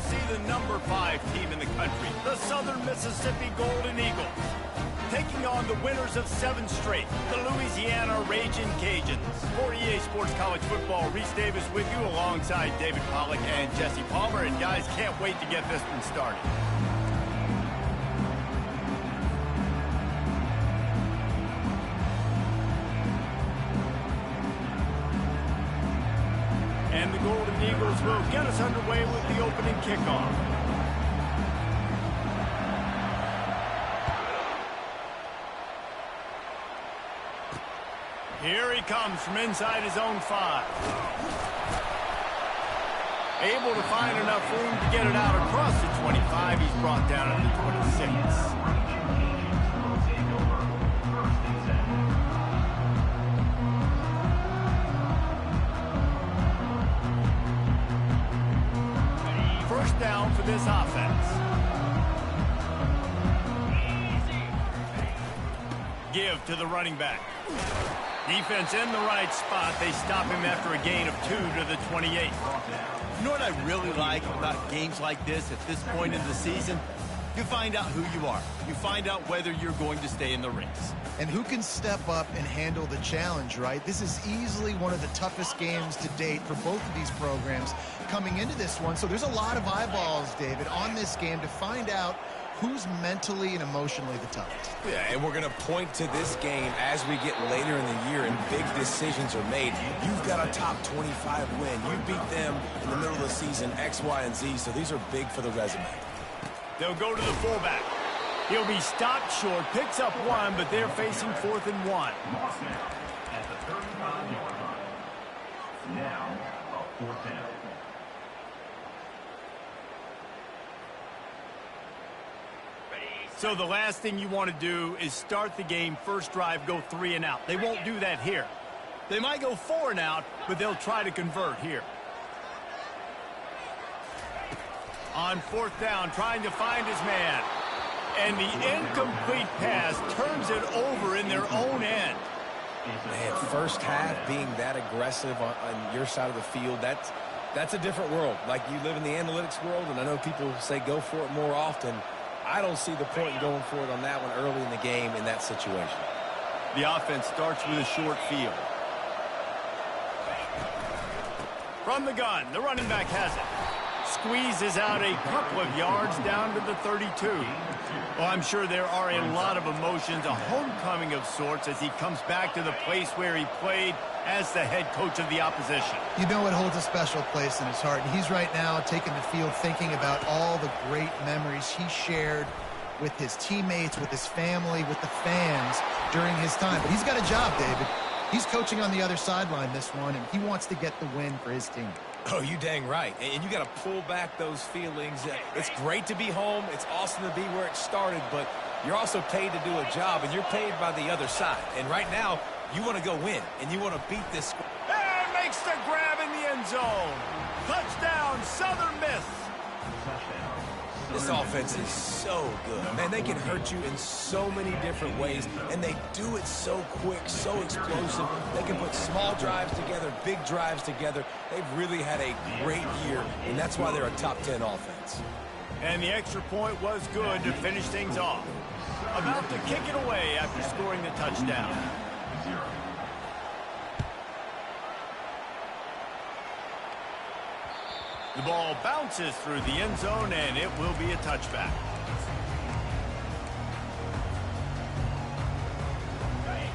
see the number 5 team in the country, the Southern Mississippi Golden Eagles, taking on the winners of 7 straight, the Louisiana Ragin' Cajuns. For EA Sports College Football, Reese Davis with you alongside David Pollack and Jesse Palmer. And guys, can't wait to get this one started. And the Golden Eagles will get us underway with the opening kickoff. Here he comes from inside his own 5. Able to find enough room to get it out across the 25. He's brought down at the 26. First down for this offense. Give to the running back. Defense in the right spot. They stop him after a gain of 2 to the 28. You know what I really like about games like this at this point in the season? You find out who you are. You find out whether you're going to stay in the race. And who can step up and handle the challenge, right? This is easily one of the toughest games to date for both of these programs coming into this one. So there's a lot of eyeballs, David, on this game to find out who's mentally and emotionally the toughest. Yeah, and we're going to point to this game as we get later in the year and big decisions are made. You've got a top 25 win. You beat them in the middle of the season, X, Y, and Z, so these are big for the resume. They'll go to the fullback. He'll be stopped short, picks up 1, but they're facing 4th and 1. At the 35-yard line. Now, a 4th down. So the last thing you want to do is start the game, first drive, go 3 and out. They won't do that here. They might go 4 and out, but they'll try to convert here. On 4th down, trying to find his man. And the incomplete pass turns it over in their own end. Man, first half being that aggressive on your side of the field, that's a different world. Like, you live in the analytics world, and I know people say go for it more often. I don't see the point in going for it on that one early in the game in that situation. The offense starts with a short field. From the gun, the running back has it. Squeezes out a couple of yards down to the 32. Well, I'm sure there are a lot of emotions, a homecoming of sorts as he comes back to the place where he played as the head coach of the opposition. You know it holds a special place in his heart. And he's right now taking the field thinking about all the great memories he shared with his teammates, with his family, with the fans during his time. But he's got a job, David. He's coaching on the other sideline this one, and he wants to get the win for his team. Oh, you dang right. And you got to pull back those feelings. It's great to be home. It's awesome to be where it started, but you're also paid to do a job, and you're paid by the other side. And right now, you want to go win, and you want to beat this. And makes the grab in the end zone. Touchdown, Southern Miss. This offense is so good. Man, they can hurt you in so many different ways, and they do it so quick, so explosive. They can put small drives together, big drives together. They've really had a great year, and that's why they're a top 10 offense. And the extra point was good to finish things off. About to kick it away after scoring the touchdown. The ball bounces through the end zone, and it will be a touchback.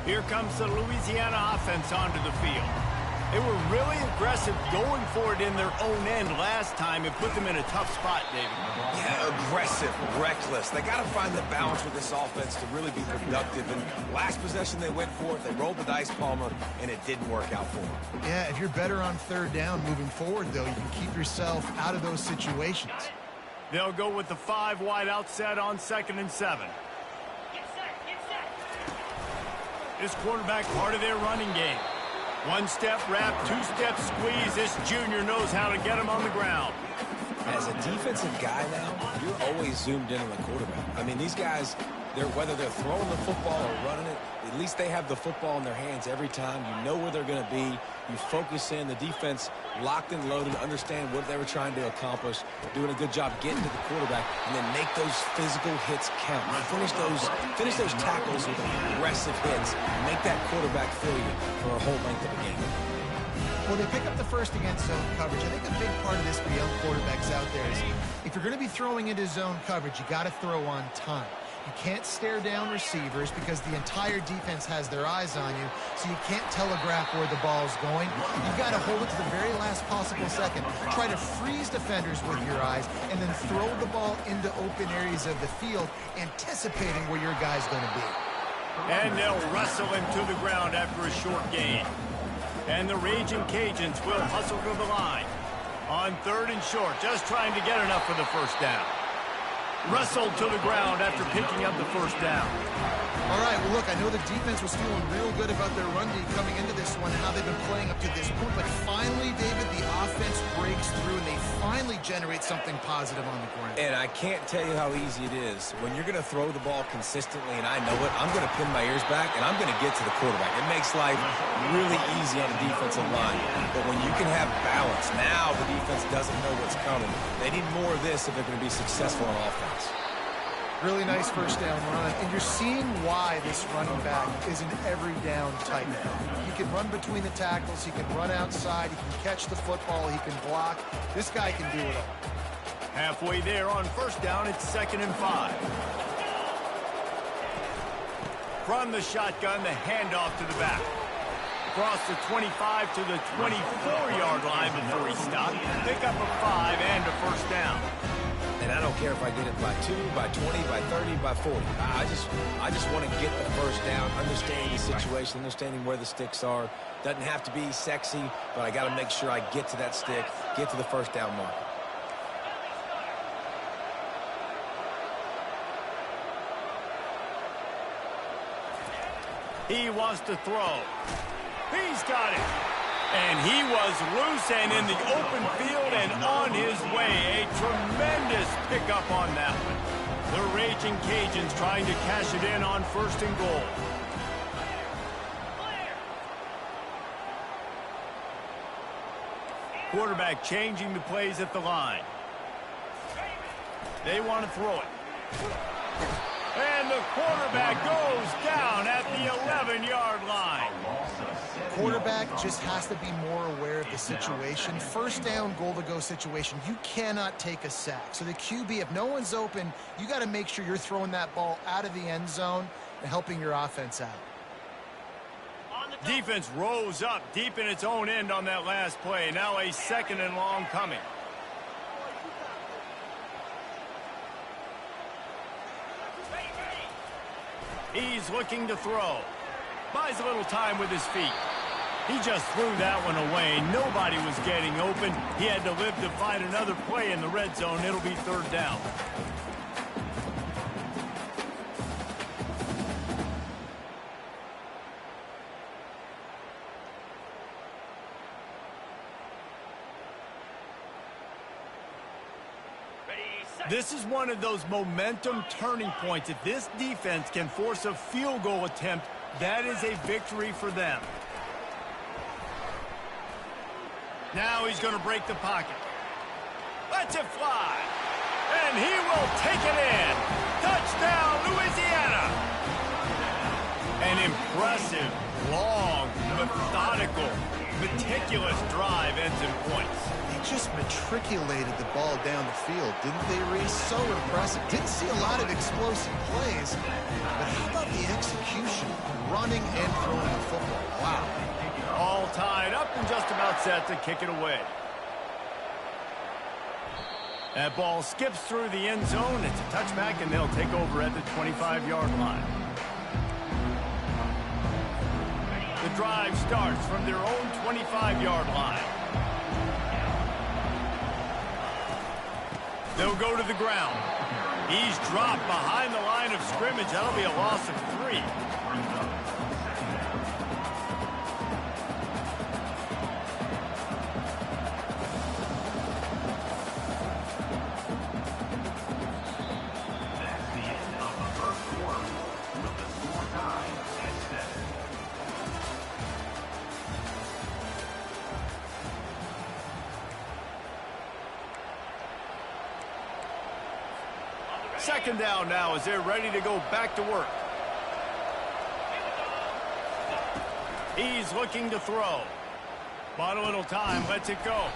Here comes the Louisiana offense onto the field. They were really aggressive going for it in their own end last time. It put them in a tough spot, David. Yeah, aggressive, reckless. They got to find the balance with this offense to really be productive. And last possession they went for it, they rolled the dice, Palmer, and it didn't work out for them. Yeah, if you're better on 3rd down moving forward, though, you can keep yourself out of those situations. They'll go with the 5 wide out set on 2nd and 7. This quarterback part of their running game. 1-step wrap, 2-step squeeze. This junior knows how to get him on the ground. As a defensive guy now, you're always zoomed in on the quarterback. I mean, these guys, whether they're throwing the football or running it, At least they have the football in their hands every time. You know where they're going to be. You focus in. The defense locked and loaded, understand what they were trying to accomplish, doing a good job getting to the quarterback, and then make those physical hits count. Finish those tackles with aggressive hits. Make that quarterback feel you for a whole length of the game. Well, they pick up the first against zone coverage. I think a big part of this for young quarterbacks out there is if you're going to be throwing into zone coverage, you got to throw on time. You can't stare down receivers because the entire defense has their eyes on you, so you can't telegraph where the ball's going. You've got to hold it to the very last possible second. Try to freeze defenders with your eyes and then throw the ball into open areas of the field, anticipating where your guy's going to be. And they'll wrestle him to the ground after a short gain. And the Raging Cajuns will hustle to the line. On 3rd and short, just trying to get enough for the first down. Wrestled to the ground after picking up the first down. All right, well, look, I know the defense was feeling real good about their run D coming into this one and how they've been playing up to this point. But finally, David, the offense breaks through and they finally generate something positive on the ground. And I can't tell you how easy it is. When you're going to throw the ball consistently, and I know it, I'm going to pin my ears back, and I'm going to get to the quarterback. It makes life really easy on the defensive line. But when you can have balance, now the defense doesn't know what's coming. They need more of this if they're going to be successful on offense. Really nice first down run, and you're seeing why this running back is an every down type. He can run between the tackles, he can run outside, he can catch the football, he can block. This guy can do it all. Halfway there on first down, it's 2nd and 5. From the shotgun, the handoff to the back. Across the 25 to the 24-yard line before he stopped. Pick up a 5 and a first down. And I don't care if I get it by 2, by 20, by 30, by 40. I just want to get the first down, understanding the situation, understanding where the sticks are. Doesn't have to be sexy, but I got to make sure I get to that stick, get to the first down mark. He wants to throw. He's got it. And he was loose and in the open field and on his way. A tremendous pickup on that one. The Raging Cajuns trying to cash it in on 1st and goal. Quarterback changing the plays at the line. They want to throw it. And the quarterback goes down at the 11-yard line. Quarterback just has to be more aware of the situation. First down, goal-to-go situation. You cannot take a sack. So the QB, if no one's open, you got to make sure you're throwing that ball out of the end zone and helping your offense out. Defense rose up deep in its own end on that last play. Now a 2nd and long coming. He's looking to throw. Buys a little time with his feet. He just threw that one away. Nobody was getting open. He had to live to find another play in the red zone. It'll be 3rd down. This is one of those momentum turning points. If this defense can force a field goal attempt, that is a victory for them. Now he's going to break the pocket. Lets it fly. And he will take it in. Touchdown, Louisiana. An impressive, long, methodical, meticulous drive ends in points. They just matriculated the ball down the field, didn't they, Reese? So impressive. Didn't see a lot of explosive plays, but how about the execution, running and throwing the football? Wow. All tied up and just about set to kick it away. That ball skips through the end zone. It's a touchback, and they'll take over at the 25-yard line. The drive starts from their own 25-yard line. They'll go to the ground. He's dropped behind the line of scrimmage. That'll be a loss of 3. Second down now as they're ready to go back to work. He's looking to throw. Bought a little time, lets it go.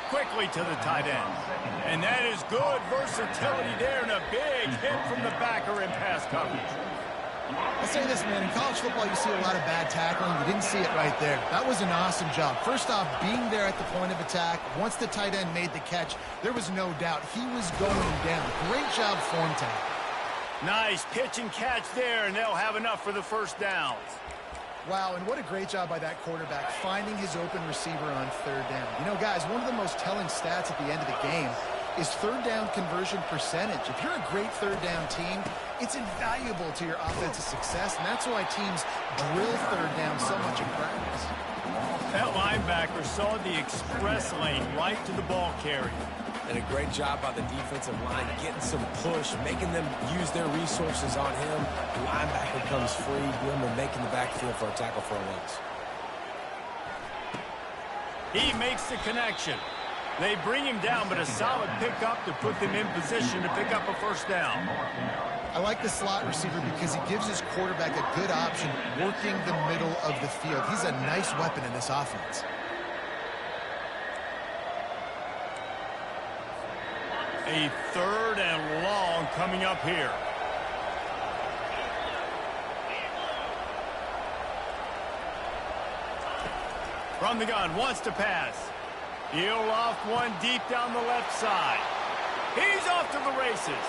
Quickly to the tight end. And that is good versatility there, and a big hit from the backer in pass coverage. I'll say this, man. In college football, you see a lot of bad tackling. You didn't see it right there. That was an awesome job. First off, being there at the point of attack. Once the tight end made the catch, there was no doubt he was going down. Great job form tackle. Nice pitch and catch there, and they'll have enough for the first downs. Wow, and what a great job by that quarterback finding his open receiver on third down. You know, guys, one of the most telling stats at the end of the game is third down conversion percentage. If you're a great third down team, it's invaluable to your offensive success, and that's why teams drill third down so much in practice. That linebacker saw the express lane right to the ball carrier. And a great job by the defensive line getting some push, making them use their resources on him. The linebacker comes free, Grimmer making the backfield for a tackle for a loss. He makes the connection. They bring him down, but a solid pickup to put them in position to pick up a first down. I like the slot receiver because he gives his quarterback a good option working the middle of the field. He's a nice weapon in this offense. A third and long coming up here. From the gun, wants to pass. He'll loft one deep down the left side. He's off to the races.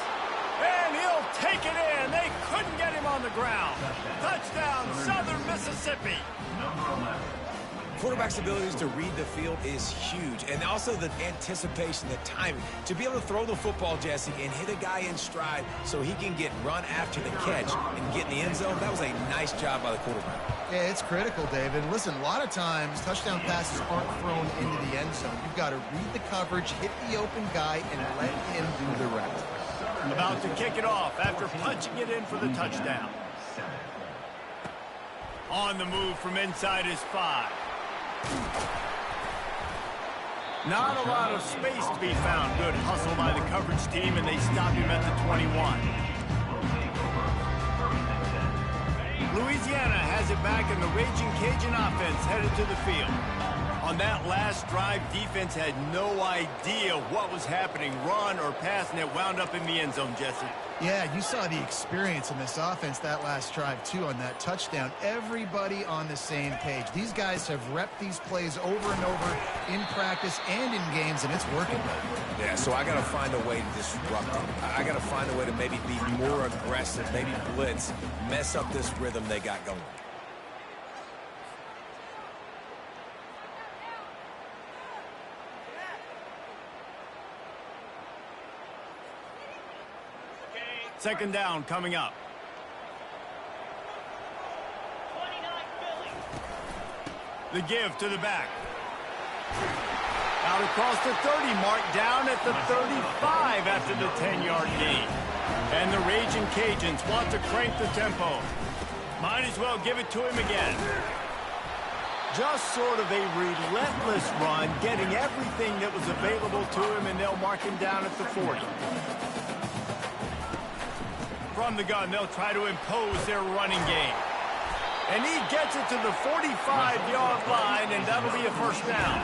And he'll take it in. They couldn't get him on the ground. Touchdown, Southern Mississippi. Quarterback's abilities to read the field is huge, and also the anticipation, the timing. To be able to throw the football, Jesse, and hit a guy in stride so he can get run after the catch and get in the end zone, that was a nice job by the quarterback. Yeah, it's critical, David. Listen, a lot of times touchdown passes aren't thrown into the end zone. You've got to read the coverage, hit the open guy, and let him do the rest. About to kick it off after punching it in for the touchdown. On the move from inside his 5. Not a lot of space to be found. Good hustle by the coverage team, and they stop him at the 21. Louisiana has it back, and the Raging Cajun offense headed to the field. On that last drive, defense had no idea what was happening, run or pass, and it wound up in the end zone, Jesse. Yeah, you saw the experience in this offense that last drive, too, on that touchdown. Everybody on the same page. These guys have repped these plays over and over in practice and in games, and it's working. Yeah, so I got to find a way to disrupt them. I got to find a way to maybe be more aggressive, maybe blitz, mess up this rhythm they got going. Second down coming up. The give to the back. Out across the 30 mark, down at the 35 after the 10-yard gain. And the Raging Cajuns want to crank the tempo. Might as well give it to him again. Just sort of a relentless run, getting everything that was available to him, and they'll mark him down at the 40. From the gun, they'll try to impose their running game. And he gets it to the 45-yard line, and that'll be a first down.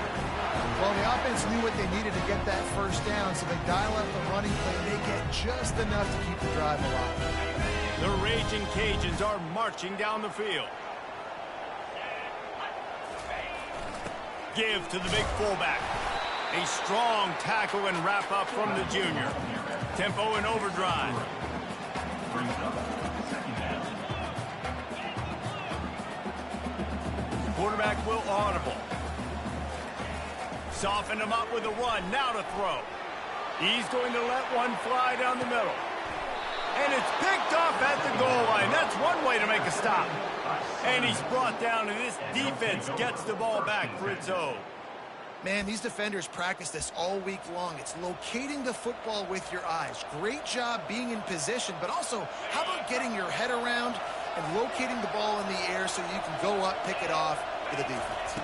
Well, the offense knew what they needed to get that first down, so they dial up the running play, and they get just enough to keep the drive alive. The Raging Cajuns are marching down the field. Give to the big fullback. A strong tackle and wrap up from the junior. Tempo and overdrive. Quarterback will audible. Soften him up with a run. Now to throw. He's going to let one fly down the middle. And it's picked off at the goal line. That's one way to make a stop. And he's brought down, and this defense gets the ball back for its own. Man, these defenders practice this all week long. It's locating the football with your eyes. Great job being in position, but also, how about getting your head around and locating the ball in the air so you can go up, pick it off for the defense.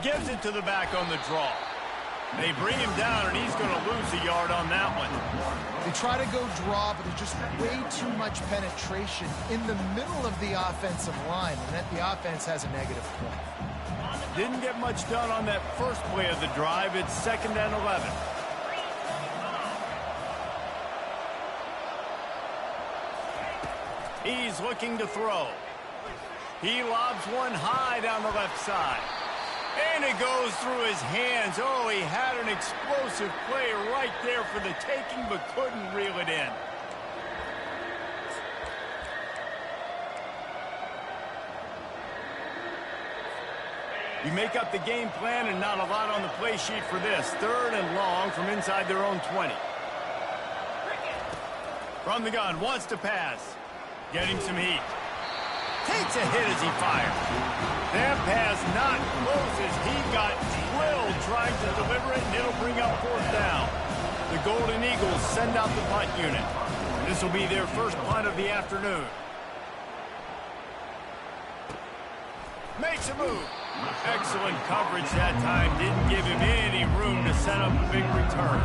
Gives it to the back on the draw. They bring him down, and he's going to lose a yard on that one. The try to go draw, but there's just way too much penetration in the middle of the offensive line, and that the offense has a negative point. Didn't get much done on that first play of the drive. It's 2nd and 11. He's looking to throw. He lobs one high down the left side. And it goes through his hands. Oh, he had an explosive play right there for the taking, but couldn't reel it in. You make up the game plan and not a lot on the play sheet for this. 3rd and long from inside their own 20. From the gun, wants to pass. Getting some heat. Takes a hit as he fires. That pass not close as he got drilled trying to deliver it, and it'll bring up 4th down. The Golden Eagles send out the punt unit. This will be their first punt of the afternoon. Makes a move. Excellent coverage that time. Didn't give him any room to set up a big return.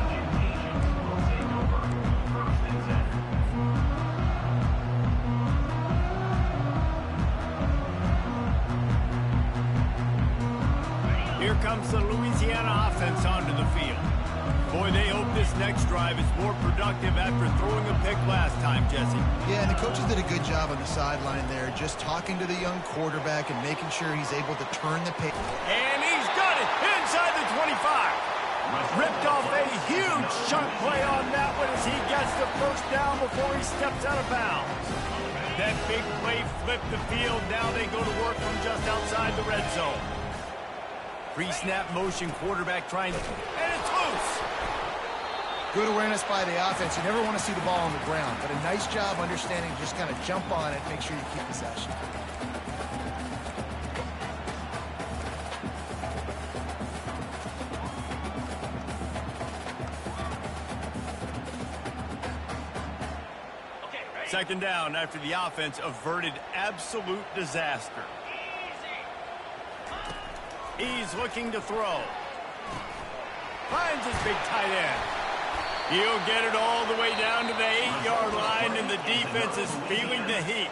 Here comes the Louisiana offense onto the field. Boy, they hope this next drive is more productive after throwing a pick last time, Jesse. Yeah, and the coaches did a good job on the sideline there, just talking to the young quarterback and making sure he's able to turn the page. And he's got it inside the 25. Ripped off a huge chunk play on that one as he gets the first down before he steps out of bounds. That big play flipped the field. Now they go to work from just outside the red zone. Pre-snap motion, quarterback trying to... And it's loose! Good awareness by the offense. You never want to see the ball on the ground, but a nice job understanding to just kind of jump on it, make sure you keep possession. Second down after the offense averted absolute disaster. He's looking to throw. Finds his big tight end. He'll get it all the way down to the 8-yard line, and the defense is feeling the heat.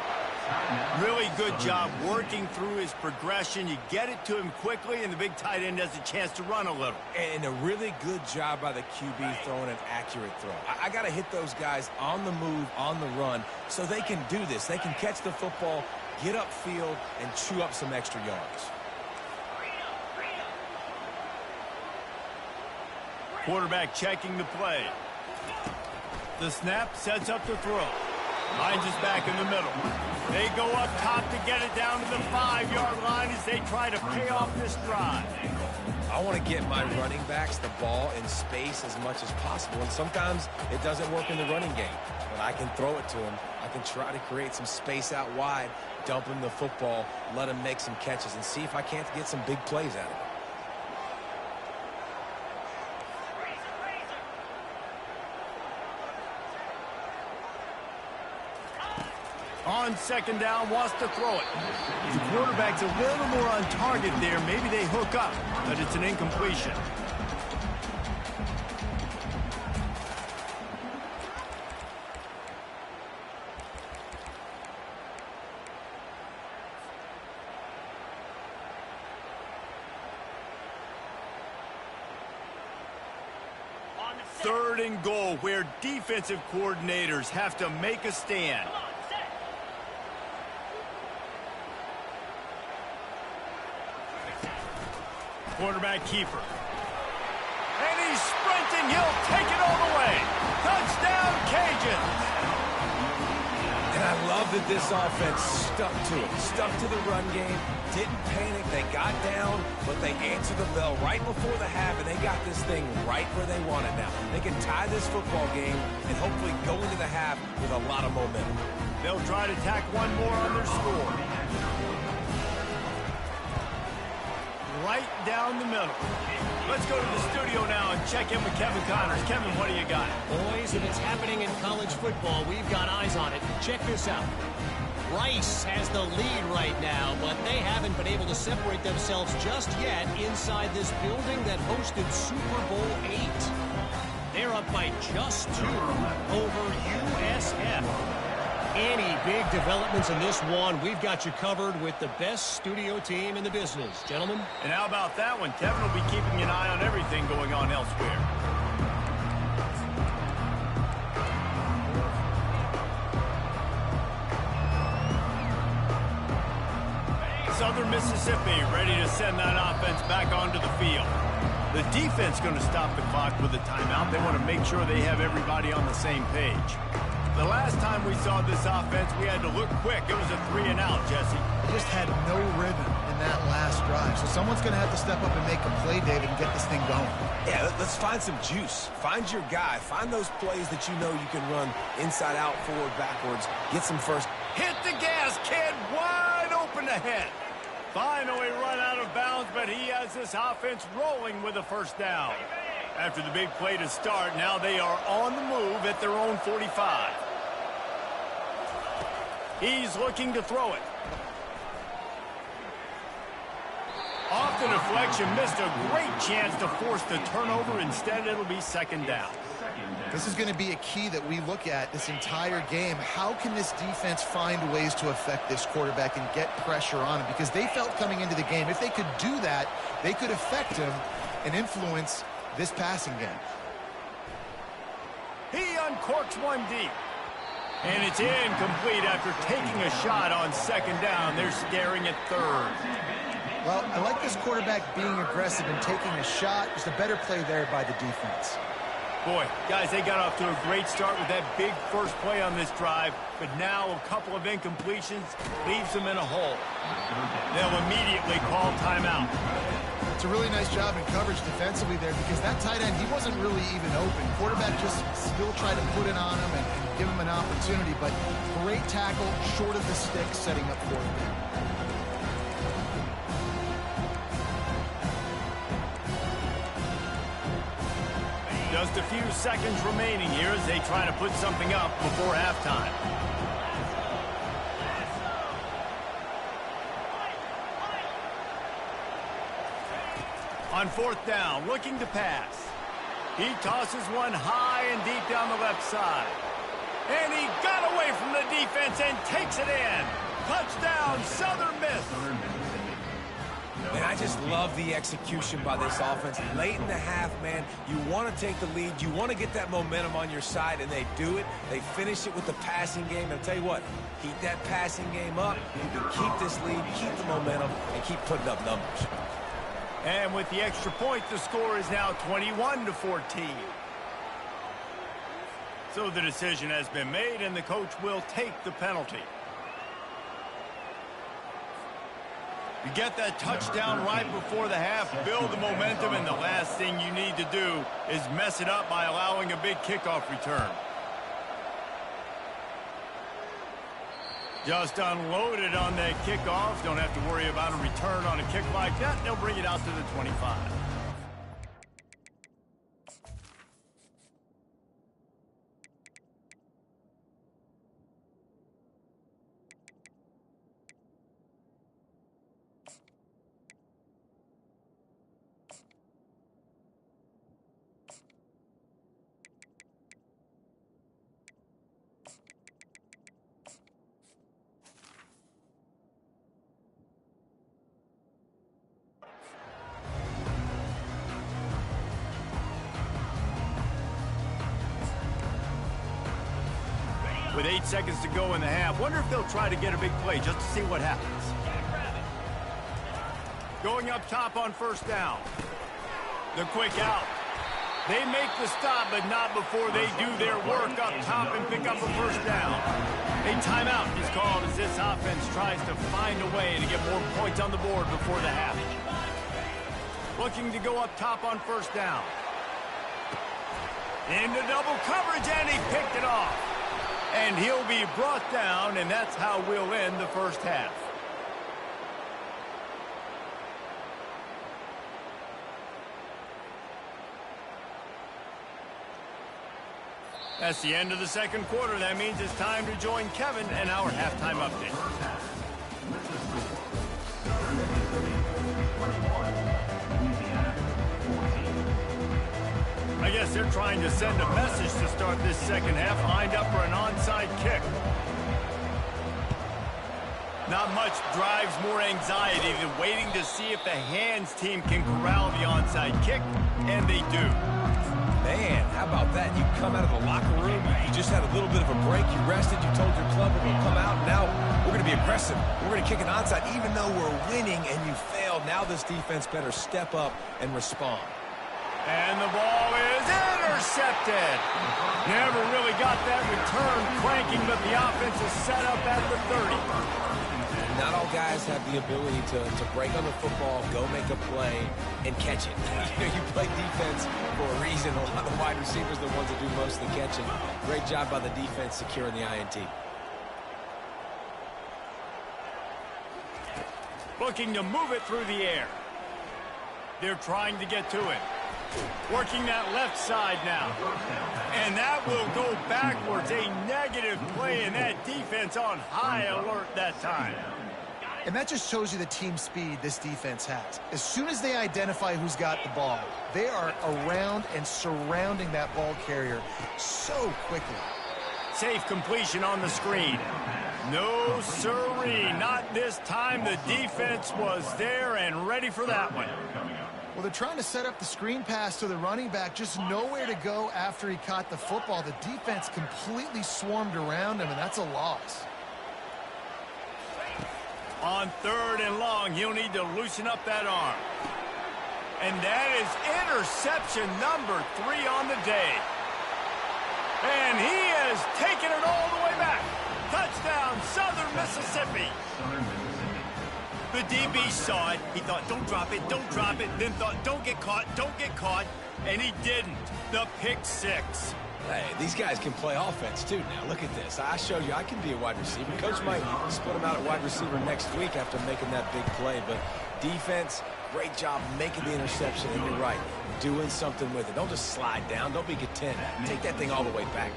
Really good job working through his progression. You get it to him quickly, and the big tight end has a chance to run a little. And a really good job by the QB throwing an accurate throw. I got to hit those guys on the move, on the run, so they can do this. They can catch the football, get upfield, and chew up some extra yards. Quarterback checking the play. The snap sets up the throw. Finds his back in the middle. They go up top to get it down to the 5-yard line as they try to pay off this drive. I want to get my running backs the ball in space as much as possible, and sometimes it doesn't work in the running game. But I can throw it to them. I can try to create some space out wide, dump him the football, let him make some catches, and see if I can't get some big plays out of it. On second down, wants to throw it. The quarterback's a little more on target there. Maybe they hook up, but it's an incompletion. Third and goal, where defensive coordinators have to make a stand. Quarterback keeper. And he's sprinting. He'll take it all the way. Touchdown, Cajuns. And I love that this offense stuck to it. Stuck to the run game. Didn't panic. They got down, but they answered the bell right before the half, and they got this thing right where they want it now. They can tie this football game and hopefully go into the half with a lot of momentum. They'll try to tack one more on their score. Right down the middle. Let's go to the studio now and check in with Kevin Connors. Kevin, what do you got? Boys, if it's happening in college football, we've got eyes on it. Check this out. Rice has the lead right now, but they haven't been able to separate themselves just yet inside this building that hosted Super Bowl VIII. They're they're up by just 2 over USF. Any big developments in this one, we've got you covered with the best studio team in the business. Gentlemen? And how about that one? Kevin will be keeping an eye on everything going on elsewhere. Southern Mississippi ready to send that offense back onto the field. The defense going to stop the clock with a timeout. They want to make sure they have everybody on the same page. The last time we saw this offense, we had to look quick. It was a 3-and-out, Jesse. They just had no rhythm in that last drive. So someone's going to have to step up and make a play, David, and get this thing going. Yeah, let's find some juice. Find your guy. Find those plays that you know you can run inside out, forward, backwards. Get some first. Hit the gas, kid. Wide open ahead. Finally run out of bounds, but he has this offense rolling with a first down. After the big play to start, now they are on the move at their own 45. He's looking to throw it. Off the deflection, missed a great chance to force the turnover. Instead, it'll be second down. This is going to be a key that we look at this entire game. How can this defense find ways to affect this quarterback and get pressure on him? Because they felt coming into the game, if they could do that, they could affect him and influence this passing game. He uncorks one deep. And it's incomplete after taking a shot on second down. They're staring at third. Well, I like this quarterback being aggressive and taking a shot. Just a better play there by the defense. Boy, guys, they got off to a great start with that big first play on this drive, but now a couple of incompletions leaves them in a hole. They'll immediately call timeout. It's a really nice job in coverage defensively there because that tight end, he wasn't really even open. Quarterback just still tried to put it on him and give him an opportunity, but great tackle, short of the stick, setting up for him. Just a few seconds remaining here as they try to put something up before halftime. On fourth down, looking to pass. He tosses one high and deep down the left side. And he got away from the defense and takes it in. Touchdown, Southern Miss. Man, I just love the execution by this offense. Late in the half, man, you want to take the lead. You want to get that momentum on your side, and they do it. They finish it with the passing game. I'll tell you what, keep that passing game up. You can keep this lead, keep the momentum, and keep putting up numbers. And with the extra point, the score is now 21-14. So the decision has been made, and the coach will take the penalty. You get that touchdown right before the half, build the momentum, and the last thing you need to do is mess it up by allowing a big kickoff return. Just unloaded on that kickoff. Don't have to worry about a return on a kick like that. They'll bring it out to the 25. With 8 seconds to go in the half, wonder if they'll try to get a big play just to see what happens. Going up top on first down. The quick out. They make the stop, but not before they do their work up top and pick up a first down. A timeout is called as this offense tries to find a way to get more points on the board before the half. Looking to go up top on first down. Into double coverage, and he picked it off. And he'll be brought down, and that's how we'll end the first half. That's the end of the second quarter. That means it's time to join Kevin and our halftime update. I guess they're trying to send a message to start this second half, lined up for an onside kick. Not much drives more anxiety than waiting to see if the hands team can corral the onside kick, and they do. Man, how about that? You come out of the locker room, you just had a little bit of a break, you rested, you told your club we're going to come out, and now we're going to be aggressive. We're going to kick an onside even though we're winning and you failed. Now this defense better step up and respond. And the ball is intercepted. Never really got that return cranking, but the offense is set up at the 30. Not all guys have the ability to break on the football, go make a play, and catch it. You play defense for a reason. A lot of the wide receivers are the ones that do most of the catching. Great job by the defense securing the INT. Looking to move it through the air. They're trying to get to it. Working that left side now. And that will go backwards. A negative play, and that defense on high alert that time. And that just shows you the team speed this defense has. As soon as they identify who's got the ball, they are around and surrounding that ball carrier so quickly. Safe completion on the screen. No siree, not this time. The defense was there and ready for that one. Well, they're trying to set up the screen pass to the running back, just nowhere to go after he caught the football. The defense completely swarmed around him, and that's a loss. On 3rd and long, he'll need to loosen up that arm. And that is interception number 3 on the day. And he has taken it all the way back. Touchdown, Southern Mississippi. The DB saw it. He thought, don't drop it, don't drop it. Then thought, don't get caught, don't get caught. And he didn't. The pick 6. Hey, these guys can play offense, too. Now, look at this. I showed you I can be a wide receiver. Coach might split him out at wide receiver next week after making that big play. But defense, great job making the interception. And you're right, doing something with it. Don't just slide down. Don't be content. Take that thing all the way back.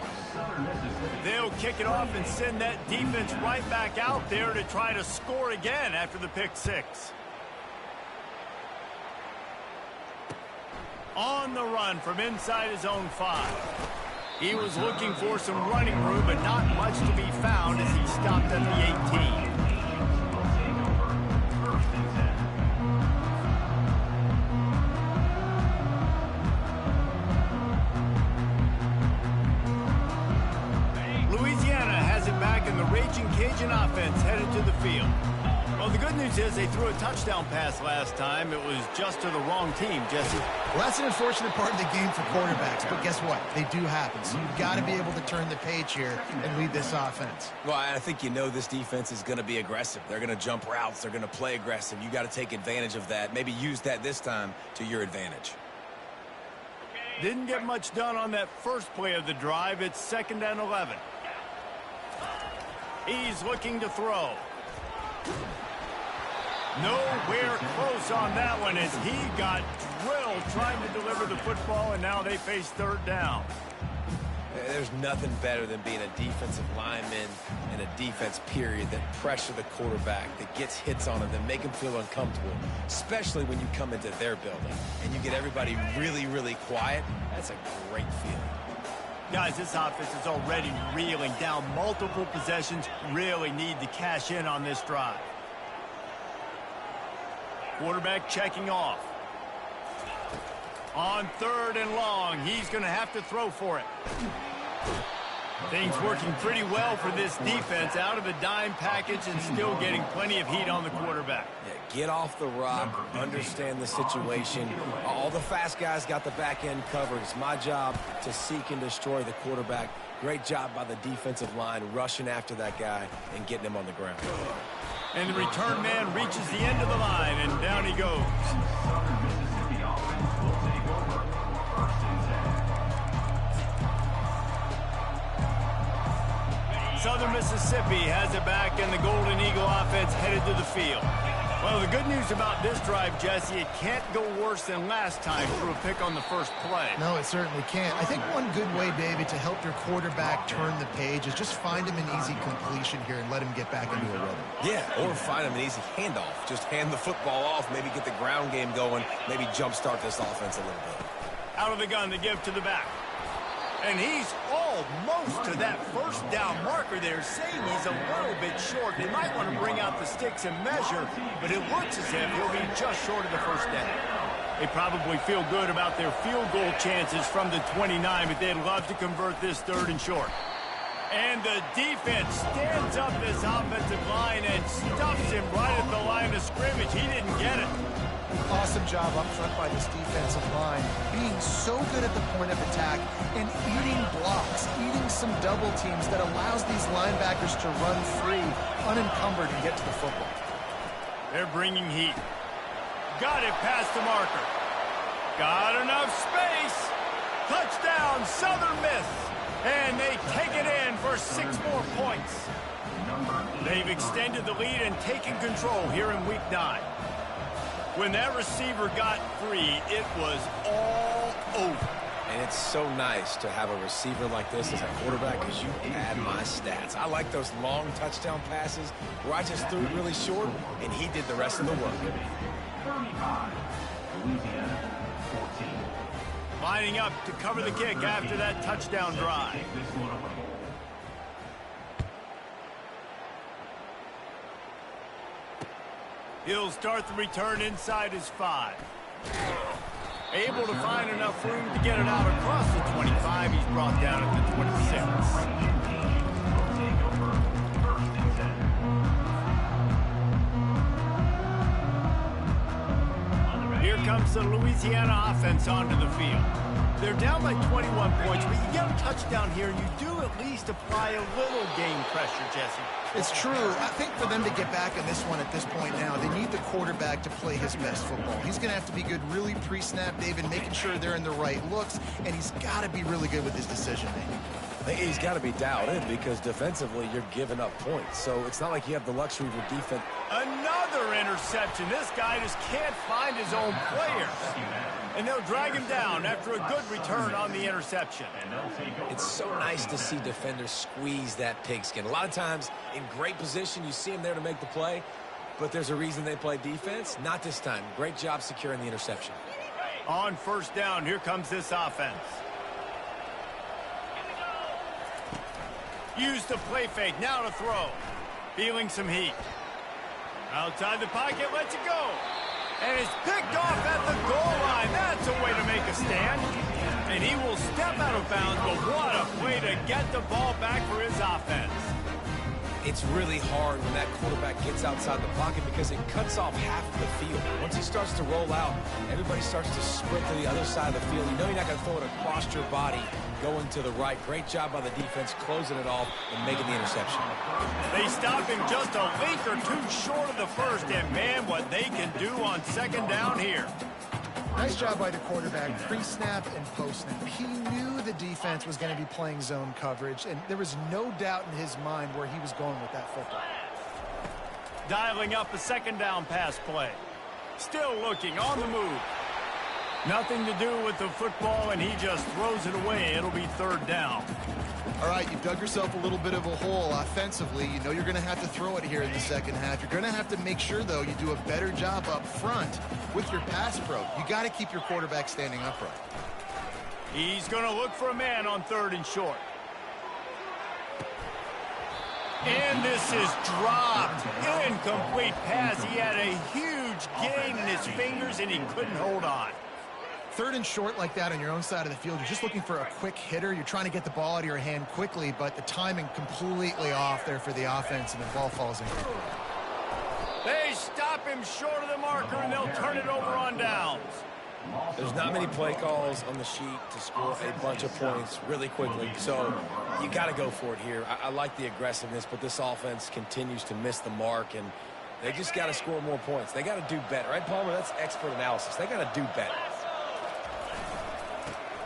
They'll kick it off and send that defense right back out there to try to score again after the pick 6. On the run from inside his own 5. He was looking for some running room, but not much to be found as he stopped at the 18. Louisiana has it back, and the Raging Cajun offense headed to the field. Well, the good news is they threw a touchdown pass last time. It was just to the wrong team, Jesse. Well, that's an unfortunate part of the game for quarterbacks, but guess what? They do happen. So you've got to be able to turn the page here and lead this offense. Well, I think you know this defense is going to be aggressive. They're going to jump routes. They're going to play aggressive. You got to take advantage of that. Maybe use that this time to your advantage. Didn't get much done on that first play of the drive. It's 2nd and 11. He's looking to throw. Nowhere close on that one as he got drilled trying to deliver the football, and now they face 3rd down. There's nothing better than being a defensive lineman and a defense period that pressure the quarterback, that gets hits on him, that make him feel uncomfortable, especially when you come into their building and you get everybody really, really quiet. That's a great feeling. Guys, this offense is already reeling down multiple possessions. Really need to cash in on this drive. Quarterback checking off. On 3rd and long, he's going to have to throw for it. Things working pretty well for this defense, out of a dime package and still getting plenty of heat on the quarterback. Yeah, get off the rock, understand the situation. All the fast guys got the back end covered. It's my job to seek and destroy the quarterback. Great job by the defensive line rushing after that guy and getting him on the ground. And the return man reaches the end of the line, and down he goes. Southern Mississippi has it back, and the Golden Eagle offense headed to the field. Well, the good news about this drive, Jesse, it can't go worse than last time through a pick on the first play. No, it certainly can't. I think one good way, David, to help your quarterback turn the page is just find him an easy completion here and let him get back into a rhythm. Yeah, or find him an easy handoff. Just hand the football off, maybe get the ground game going, maybe jumpstart this offense a little bit. Out of the gun to give to the back. And he's almost to that first down marker there, saying he's a little bit short. They might want to bring out the sticks and measure, but it looks as if he'll be just short of the first down. They probably feel good about their field goal chances from the 29, but they'd love to convert this 3rd and short. And the defense stands up this offensive line and stuffs him right at the line of scrimmage. He didn't get it. Awesome job up front by this defensive line, being so good at the point of attack and eating blocks, eating some double teams that allows these linebackers to run free, unencumbered, and get to the football. They're bringing heat. Got it past the marker. Got enough space. Touchdown, Southern Miss. And they take it in for 6 more points. They've extended the lead and taken control here in Week 9. When that receiver got free, it was all over. And it's so nice to have a receiver like this as a quarterback because you add my stats. I like those long touchdown passes where I just threw it really short, and he did the rest of the work. 35, Louisiana, 14. Lining up to cover the kick after that touchdown drive. Take this one away. He'll start the return inside his 5. Able to find enough room to get it out across the 25. He's brought down at the 26. Here comes the Louisiana offense onto the field. They're down by 21 points, but you get a touchdown here, and you do at least apply a little game pressure, Jesse. It's true. I think for them to get back in this one at this point now, they need the quarterback to play his best football. He's going to have to be good really pre-snap, David, making sure they're in the right looks, and he's got to be really good with his decision-making. I think he's got to be dialed in because defensively you're giving up points. So it's not like you have the luxury of defense. Another interception. This guy just can't find his own players. And they'll drag him down after a good return on the interception. It's so nice to see defenders squeeze that pigskin. A lot of times in great position, you see them there to make the play, but there's a reason they play defense. Not this time. Great job securing the interception. On first down, here comes this offense. Use the play fake, now to throw. Feeling some heat. Outside the pocket, lets it go. And it's picked off at the goal line. That's a way to make a stand. And he will step out of bounds, but what a play to get the ball back for his offense. It's really hard when that quarterback gets outside the pocket because it cuts off half of the field. Once he starts to roll out, everybody starts to sprint to the other side of the field. You know you're not going to throw it across your body going to the right. Great job by the defense closing it off and making the interception. They stop him just a length or two short of the first, and man, what they can do on second down here. Nice job by the quarterback, pre-snap and post-snap. He knew the defense was going to be playing zone coverage, and there was no doubt in his mind where he was going with that football. Dialing up a second down pass play. Still looking, on the move. Nothing to do with the football, and he just throws it away. It'll be third down. All right, you've dug yourself a little bit of a hole offensively. You know you're going to have to throw it here in the second half. You're going to have to make sure, though, you do a better job up front with your pass pro. You got to keep your quarterback standing upright. He's going to look for a man on third and short. And this is dropped. Incomplete pass. He had a huge gain in his fingers, and he couldn't hold on. Third and short like that on your own side of the field, you're just looking for a quick hitter. You're trying to get the ball out of your hand quickly, but the timing completely off there for the offense, and the ball falls in. They stop him short of the marker, and they'll turn it over on downs. There's not many play calls on the sheet to score a bunch of points really quickly, so you got to go for it here. I like the aggressiveness, but this offense continues to miss the mark, and they just got to score more points. They got to do better. Right, Palmer? That's expert analysis. They got to do better.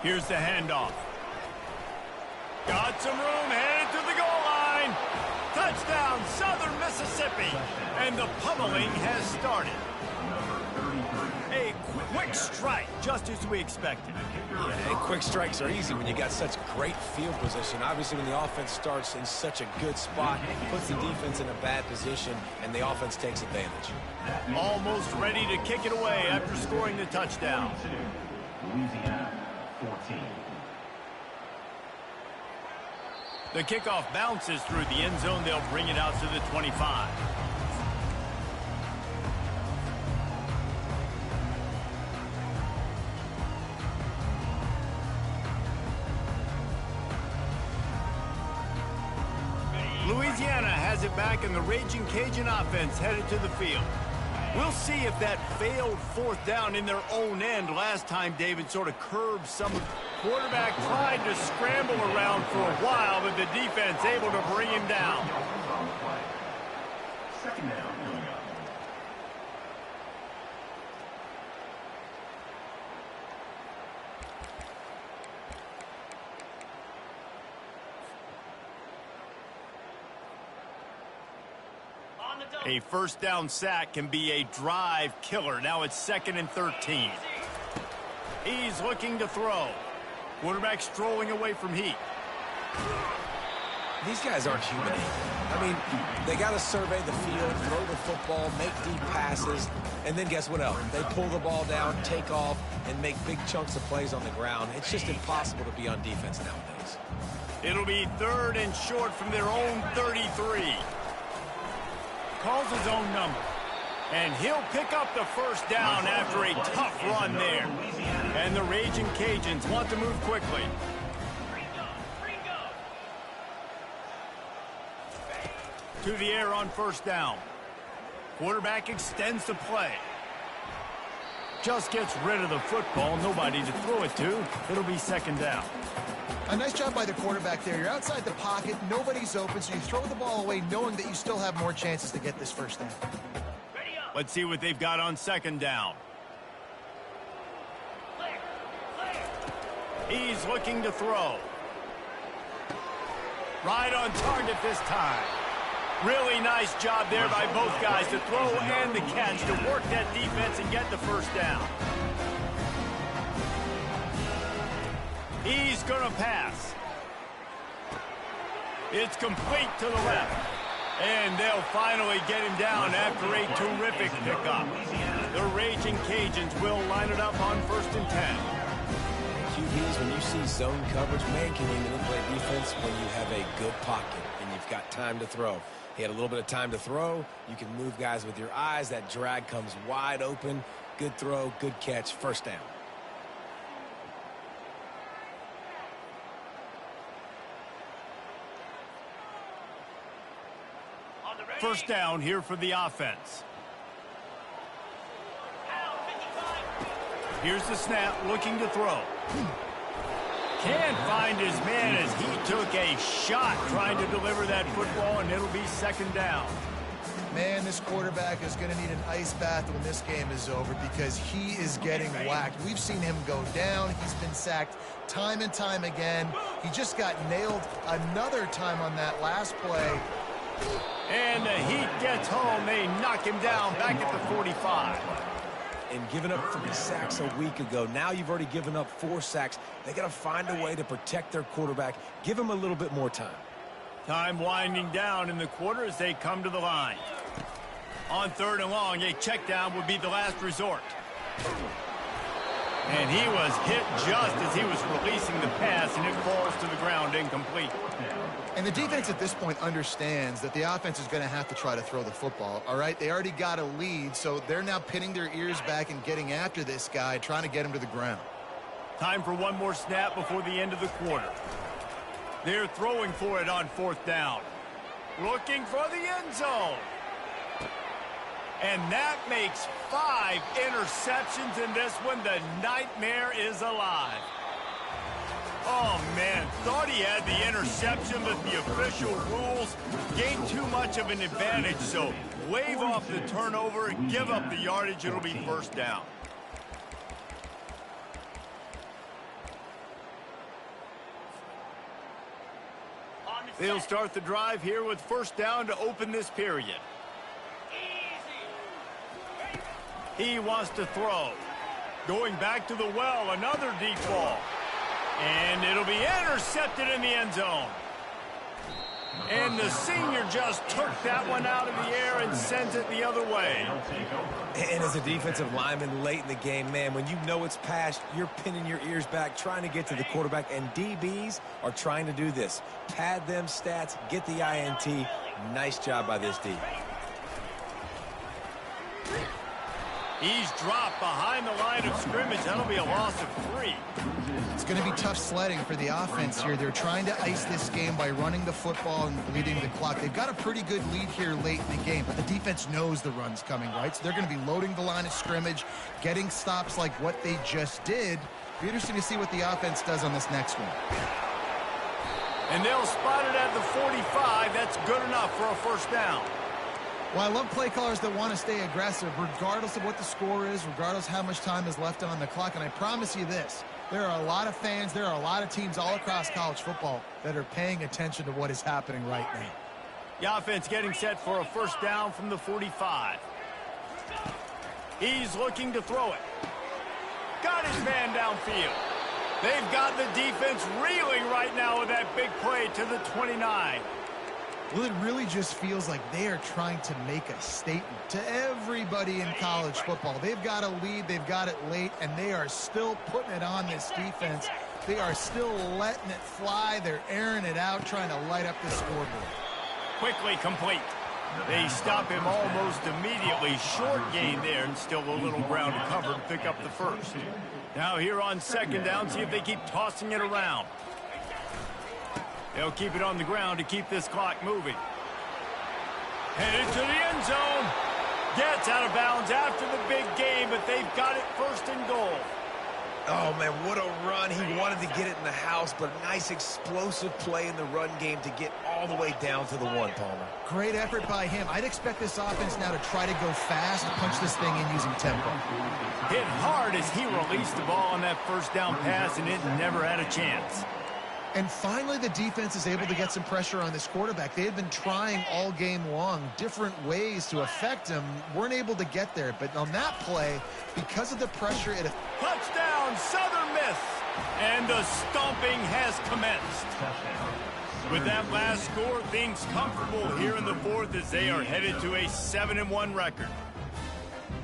Here's the handoff. Got some room, headed to the goal line. Touchdown, Southern Mississippi. And the pummeling has started. A quick strike, just as we expected. Yeah, and quick strikes are easy when you got such great field position. Obviously, when the offense starts in such a good spot, it puts the defense in a bad position, and the offense takes advantage. Almost ready to kick it away after scoring the touchdown. 14. The kickoff bounces through the end zone. They'll bring it out to the 25. Louisiana has it back, and the Raging Cajun offense headed to the field. We'll see if that failed fourth down in their own end last time, David, sort of curbed some. Quarterback tried to scramble around for a while, but the defense able to bring him down. Second down. A first down sack can be a drive killer. Now it's 2nd and 13. He's looking to throw. Quarterback strolling away from Heat. These guys aren't human. I mean, they got to survey the field, throw the football, make deep passes, and then guess what else? They pull the ball down, take off, and make big chunks of plays on the ground. It's just impossible to be on defense nowadays. It'll be 3rd and short from their own 33. Calls his own number. And he'll pick up the first down after a tough run there. And the Raging Cajuns want to move quickly. To the air on first down. Quarterback extends the play. Just gets rid of the football. Nobody to throw it to. It'll be 2nd down. A nice job by the quarterback there. You're outside the pocket. Nobody's open, so you throw the ball away knowing that you still have more chances to get this first down. Let's see what they've got on 2nd down. He's looking to throw. Right on target this time. Really nice job there by both guys to throw and the catch to work that defense and get the first down. He's going to pass. It's complete to the left. And they'll finally get him down after a terrific pickup. The Raging Cajuns will line it up on 1st and 10. QBs, when you see zone coverage, man, can you manipulate defense when you have a good pocket and you've got time to throw. He had a little bit of time to throw. You can move guys with your eyes. That drag comes wide open. Good throw, good catch, first down. First down here for the offense. Here's the snap, looking to throw. Can't find his man as he took a shot trying to deliver that football, and it'll be 2nd down. Man, this quarterback is going to need an ice bath when this game is over because he is getting whacked. We've seen him go down. He's been sacked time and time again. He just got nailed another time on that last play. And the Heat gets home. They knock him down back at the 45. And giving up 3 sacks a week ago. Now you've already given up 4 sacks. They got to find a way to protect their quarterback. Give him a little bit more time. Time winding down in the quarter as they come to the line. On 3rd and long, a check down would be the last resort. And he was hit just as he was releasing the pass, and it falls to the ground incomplete. And the defense at this point understands that the offense is going to have to try to throw the football, all right? They already got a lead, so they're now pinning their ears back and getting after this guy, trying to get him to the ground. Time for one more snap before the end of the quarter. They're throwing for it on 4th down. Looking for the end zone. And that makes 5 interceptions in this one. The nightmare is alive. Oh, man, thought he had the interception, but the official rules gave too much of an advantage, so wave off the turnover and give up the yardage. It'll be 1st down. They'll start the drive here with 1st down to open this period. He wants to throw. Going back to the well, another deep ball. And it'll be intercepted in the end zone. And the senior just took that one out of the air and sent it the other way. And as a defensive lineman late in the game, man, when you know it's passed, you're pinning your ears back, trying to get to the quarterback, and DBs are trying to do this. Pad them stats, get the INT. Nice job by this D. He's dropped behind the line of scrimmage. That'll be a loss of 3. It's going to be tough sledding for the offense here. They're trying to ice this game by running the football and bleeding the clock. They've got a pretty good lead here late in the game, but the defense knows the run's coming, right? So they're going to be loading the line of scrimmage, getting stops like what they just did. Be interesting to see what the offense does on this next one. And they'll spot it at the 45. That's good enough for a first down. Well, I love play callers that want to stay aggressive regardless of what the score is, regardless how much time is left on the clock. And I promise you this, there are a lot of fans, there are a lot of teams all across college football that are paying attention to what is happening right now. The offense getting set for a first down from the 45. He's looking to throw it. Got his man downfield. They've got the defense reeling right now with that big play to the 29. Well, it really just feels like they are trying to make a statement to everybody in college football. They've got a lead, they've got it late, and they are still putting it on this defense. They are still letting it fly. They're airing it out, trying to light up the scoreboard. Quickly complete. They stop him almost immediately. Short gain there, and still a little ground to cover to pick up the first. Now here on second down, see if they keep tossing it around. They'll keep it on the ground to keep this clock moving. Headed to the end zone. Gets out of bounds after the big game, but they've got it first and goal. Oh, man, what a run. He wanted to get it in the house, but a nice explosive play in the run game to get all the way down to the 1, Palmer. Great effort by him. I'd expect this offense now to try to go fast, punch this thing in using tempo. Hit hard as he released the ball on that first down pass, and it never had a chance. And finally, the defense is able to get some pressure on this quarterback. They had been trying all game long different ways to affect him. Weren't able to get there. But on that play, because of the pressure, it... Touchdown, Southern Miss. And the stomping has commenced. With that last score, things comfortable here in the fourth as they are headed to a 7-1 record.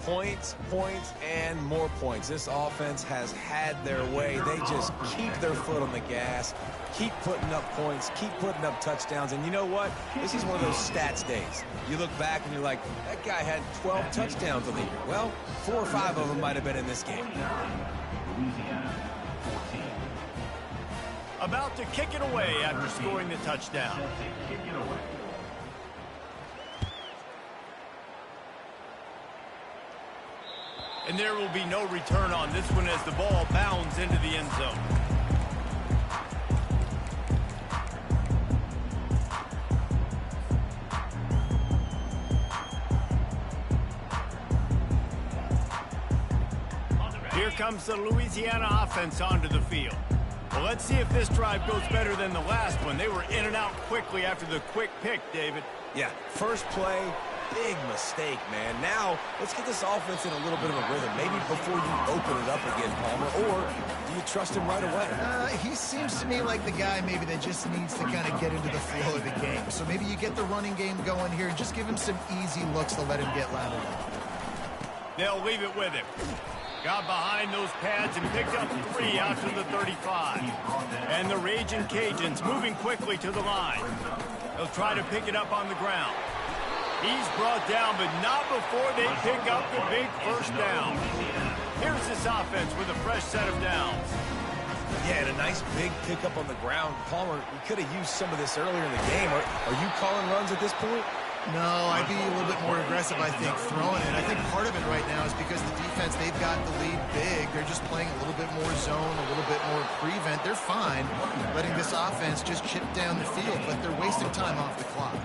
Points, points, and more points. This offense has had their way. They just keep their foot on the gas, keep putting up points, keep putting up touchdowns. And you know what? This is one of those stats days. You look back and you're like, that guy had 12 touchdowns on the year. Well, 4 or 5 of them might have been in this game. About to kick it away after scoring the touchdown. And there will be no return on this one as the ball bounds into the end zone. Here comes the Louisiana offense onto the field. Well, let's see if this drive goes better than the last one. They were in and out quickly after the quick pick, David. Yeah, first play, big mistake, man. Now, let's get this offense in a little bit of a rhythm. Maybe before you open it up again, Palmer, or do you trust him right away? He seems to me like the guy maybe that just needs to kind of get into the flow of the game. So maybe you get the running game going here and just give him some easy looks to let him get lateral. They'll leave it with him. Got behind those pads and picked up 3 out to the 35. And the Raging Cajuns moving quickly to the line. They'll try to pick it up on the ground. He's brought down, but not before they pick up the big first down. Here's this offense with a fresh set of downs. Yeah, and a nice big pickup on the ground. Palmer, you could have used some of this earlier in the game. Are you calling runs at this point? No, I'd be a little bit more aggressive, I think, throwing it. I think part of it right now is because the defense, they've got the lead big. They're just playing a little bit more zone, a little bit more prevent. They're fine letting this offense just chip down the field, but they're wasting time off the clock.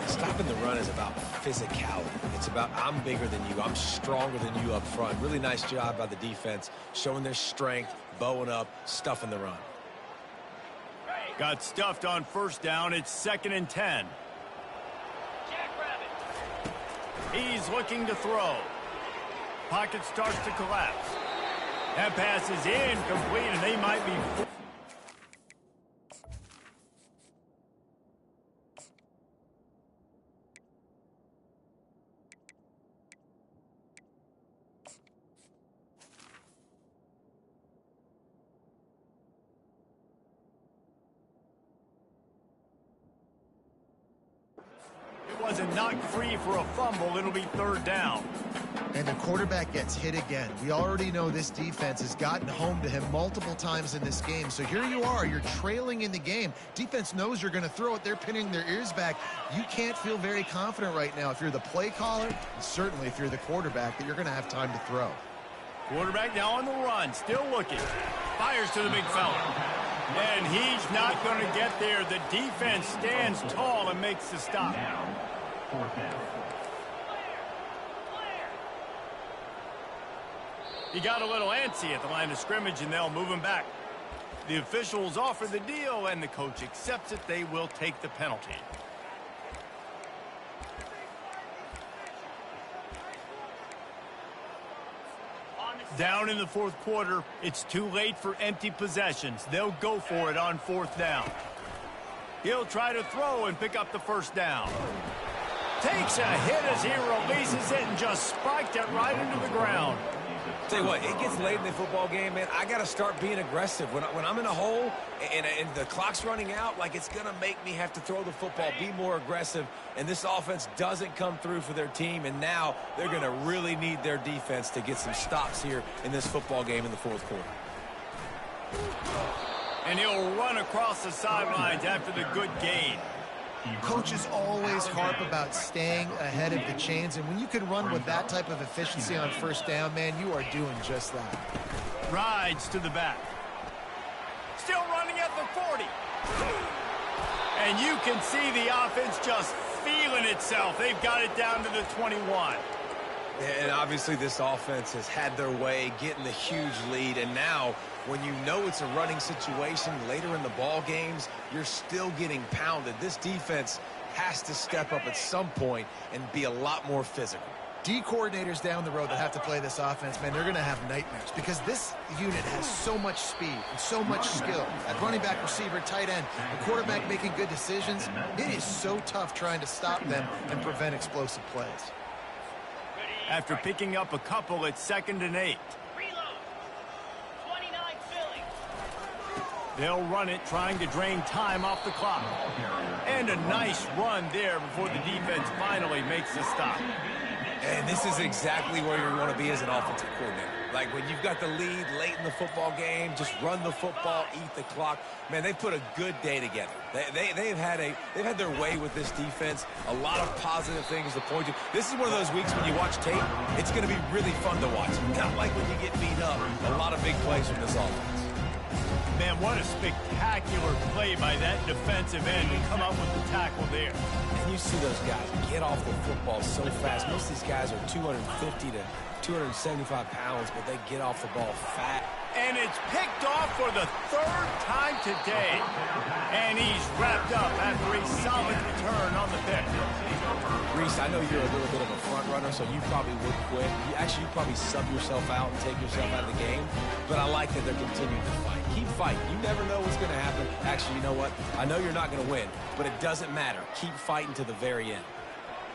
Stopping the run is about physicality. It's about I'm bigger than you, I'm stronger than you up front. Really nice job by the defense, showing their strength, bowing up, stuffing the run. Got stuffed on first down. It's 2nd and 10. He's looking to throw. Pocket starts to collapse. That pass is incomplete, and they might be... wasn't knocked free for a fumble, it'll be third down. And the quarterback gets hit again. We already know this defense has gotten home to him multiple times in this game. So here you are, you're trailing in the game. Defense knows you're going to throw it. They're pinning their ears back. You can't feel very confident right now if you're the play caller, and certainly if you're the quarterback, that you're going to have time to throw. Quarterback now on the run, still looking. Fires to the big fella. And he's not going to get there. The defense stands tall and makes the stop. He got a little antsy at the line of scrimmage, and they'll move him back. The officials offer the deal, and the coach accepts it. They will take the penalty. Down in the fourth quarter, it's too late for empty possessions. They'll go for it on fourth down. He'll try to throw and pick up the first down. Takes a hit as he releases it and just spiked it right into the ground. Tell you what, it gets late in the football game, man. I got to start being aggressive. When I'm in a hole and the clock's running out, like, it's going to make me have to throw the football, be more aggressive. And this offense doesn't come through for their team, and now they're going to really need their defense to get some stops here in this football game in the fourth quarter. And he'll run across the sidelines after the good gain. Coaches always harp about staying ahead of the chains, and when you can run with that type of efficiency on first down, man, you are doing just that. Rides to the back. Still running at the 40. And you can see the offense just feeling itself. They've got it down to the 21. And obviously this offense has had their way, getting the huge lead, and now when you know it's a running situation later in the ball games, you're still getting pounded. This defense has to step up at some point and be a lot more physical. D coordinators down the road that have to play this offense, man, they're going to have nightmares because this unit has so much speed and so much skill. At running back, receiver, tight end, the quarterback making good decisions, it is so tough trying to stop them and prevent explosive plays. After picking up a couple, it's 2nd and 8. They'll run it, trying to drain time off the clock. And a nice run there before the defense finally makes the stop. And this is exactly where you want to be as an offensive coordinator. Like, when you've got the lead late in the football game, just run the football, eat the clock. Man, they put a good day together. They've had their way with this defense. A lot of positive things to point to. This is one of those weeks when you watch tape, it's going to be really fun to watch. Not like when you get beat up. A lot of big plays from this offense. Man, what a spectacular play by that defensive end to come up with the tackle there. And you see those guys get off the football so fast. Most of these guys are 250 to 275 pounds, but they get off the ball fast. And it's picked off for the 3rd time today. And he's wrapped up after a solid return on the pick. Reese, I know you're a little bit of a front runner, so you probably would quit. You probably sub yourself out and take yourself out of the game. But I like that they're continuing to fight. Keep fighting. You never know what's going to happen. Actually, you know what? I know you're not going to win, but it doesn't matter. Keep fighting to the very end.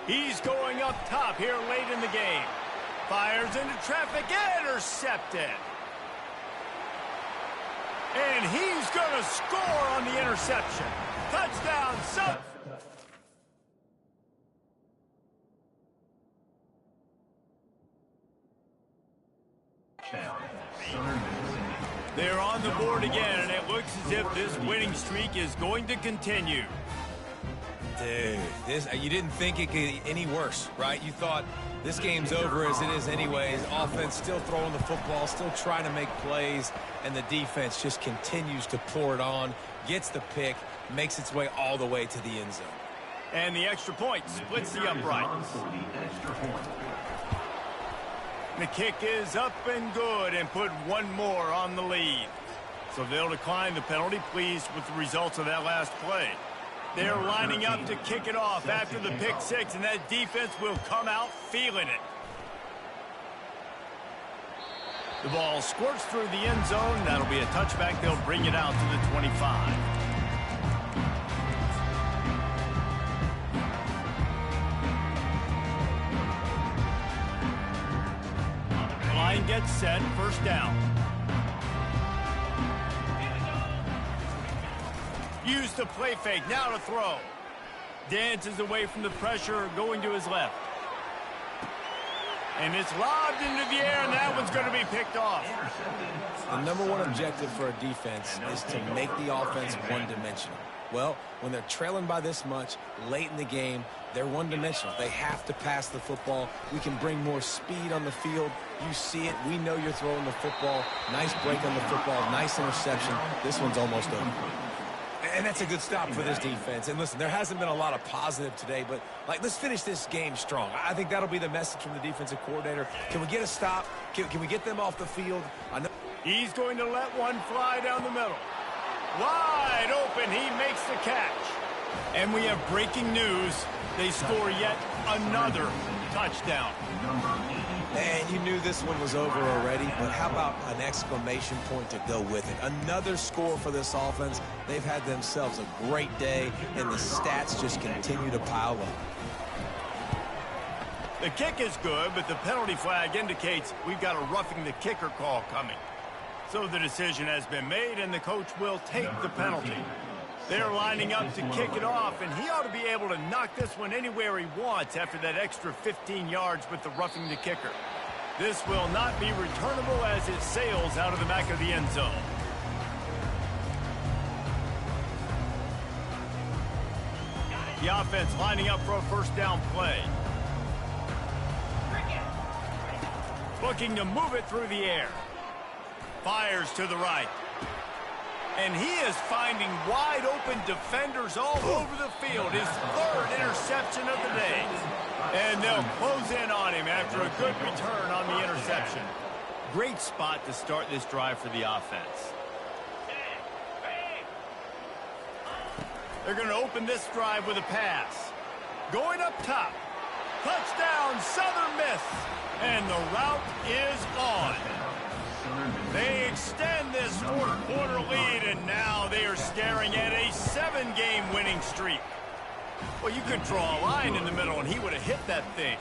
He's going up top here late in the game. Fires into traffic, intercepted. And he's going to score on the interception. Touchdown, Southern. They're on the board again, and it looks as if this winning streak is going to continue. Dude, you didn't think it could get any worse, right? You thought this game's over as it is anyways. Offense still throwing the football, still trying to make plays, and the defense just continues to pour it on, gets the pick, makes its way all the way to the end zone. And the extra point splits the uprights. The kick is up and good and put one more on the lead. So they'll decline the penalty, pleased with the results of that last play. They're lining up to kick it off after the pick six, and that defense will come out feeling it. The ball squirts through the end zone. That'll be a touchback. They'll bring it out to the 25. Line gets set, first down. Use the play fake, now to throw. Dances away from the pressure, going to his left. And it's lobbed into the air, and that one's going to be picked off. The number one objective for a defense is to make the offense one-dimensional. Well, when they're trailing by this much late in the game, they're one-dimensional. They have to pass the football. We can bring more speed on the field. You see it. We know you're throwing the football. Nice break on the football. Nice interception. This one's almost over. And that's a good stop for this defense. And listen, there hasn't been a lot of positive today, but let's finish this game strong. I think that'll be the message from the defensive coordinator. Can we get a stop? Can we get them off the field? I know he's going to let one fly down the middle. Wide open, he makes the catch. And we have breaking news. They score yet another touchdown. And you knew this one was over already, but how about an exclamation point to go with it? Another score for this offense. They've had themselves a great day, and the stats just continue to pile up. The kick is good, but the penalty flag indicates we've got a roughing the kicker call coming. So the decision has been made, and the coach will take the penalty. They're lining up to kick it off, and he ought to be able to knock this one anywhere he wants after that extra 15 yards with the roughing the kicker. This will not be returnable as it sails out of the back of the end zone. The offense lining up for a first down play. Looking to move it through the air. Fires to the right. And he is finding wide-open defenders all over the field. His third interception of the day. And they'll close in on him after a good return on the interception. Great spot to start this drive for the offense. They're going to open this drive with a pass. Going up top. Touchdown, Southern Miss. And the route is on. They extend this fourth-quarter lead, and now they are staring at a 7-game winning streak. Well, you could draw a line in the middle, and he would have hit that thing.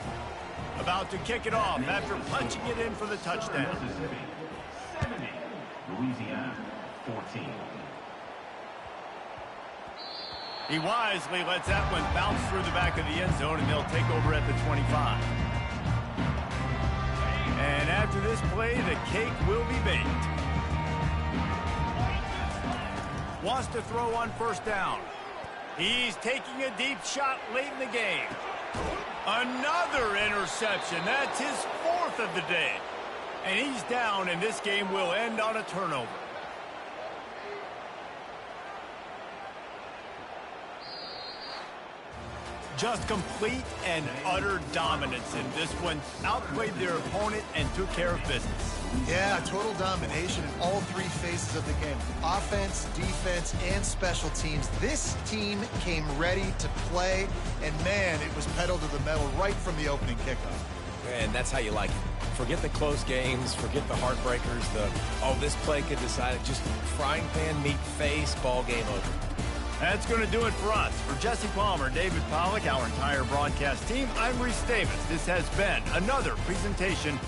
About to kick it off after punching it in for the touchdown. Mississippi 70, Louisiana 14. He wisely lets that one bounce through the back of the end zone, and they'll take over at the 25. And after this play, the cake will be baked. Wants to throw on first down. He's taking a deep shot late in the game. Another interception. That's his fourth of the day. And he's down, and this game will end on a turnover. Just complete and utter dominance in this one. Outplayed their opponent and took care of business. Yeah, total domination in all three phases of the game. Offense, defense, and special teams. This team came ready to play, and man, it was pedal to the metal right from the opening kickoff. And that's how you like it. Forget the close games, forget the heartbreakers, this play could decide it. Just frying pan, meat face, ball game over. That's going to do it for us. For Jesse Palmer, David Pollack, our entire broadcast team, I'm Reese Davis. This has been another presentation